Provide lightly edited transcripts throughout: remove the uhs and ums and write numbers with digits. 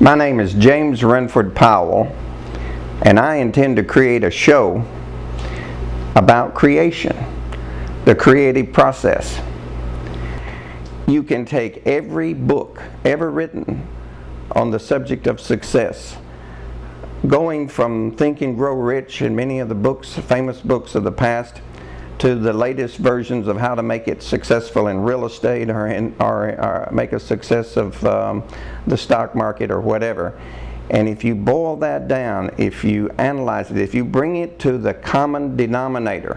My name is James Renford Powell, and I intend to create a show about creation, the creative process. You can take every book ever written on the subject of success, going from Think and Grow Rich and many of the books, famous books of the past, to the latest versions of how to make it successful in real estate or make a success of the stock market or whatever. And if you boil that down, if you analyze it, if you bring it to the common denominator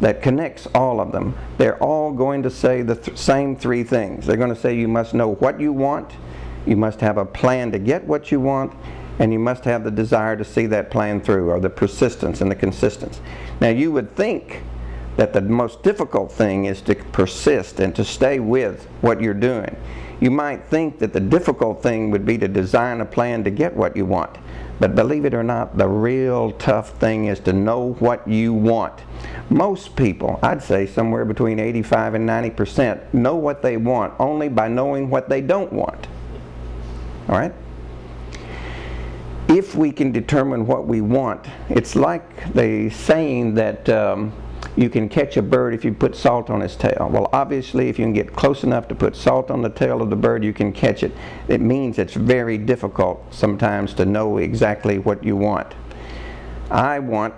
that connects all of them, they're all going to say the same three things. They're going to say you must know what you want, you must have a plan to get what you want, and you must have the desire to see that plan through, or the persistence and the consistency. Now, you would think that the most difficult thing is to persist and to stay with what you're doing. You might think that the difficult thing would be to design a plan to get what you want. But believe it or not, the real tough thing is to know what you want. Most people, I'd say somewhere between 85 and 90%, know what they want only by knowing what they don't want. All right? If we can determine what we want, it's like the saying that you can catch a bird if you put salt on his tail. Well, obviously, if you can get close enough to put salt on the tail of the bird, you can catch it. It means it's very difficult sometimes to know exactly what you want. I want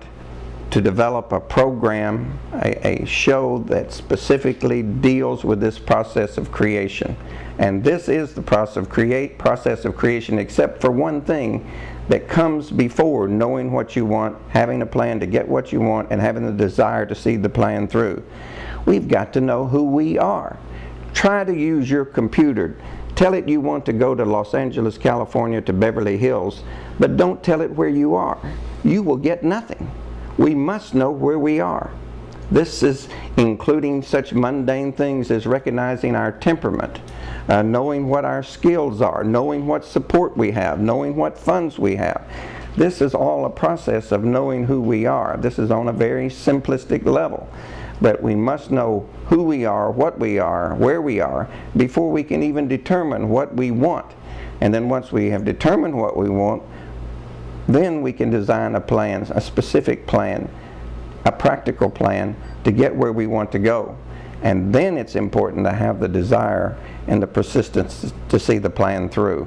to develop a program, a show that specifically deals with this process of creation. And this is the process of creation, except for one thing that comes before knowing what you want, having a plan to get what you want, and having the desire to see the plan through. We've got to know who we are. Try to use your computer. Tell it you want to go to Los Angeles, California, to Beverly Hills, but don't tell it where you are. You will get nothing. We must know where we are. This is including such mundane things as recognizing our temperament, knowing what our skills are, knowing what support we have, knowing what funds we have. This is all a process of knowing who we are. This is on a very simplistic level. But we must know who we are, what we are, where we are, before we can even determine what we want. And then once we have determined what we want, then we can design a plan, a specific plan, a practical plan to get where we want to go. And then it's important to have the desire and the persistence to see the plan through.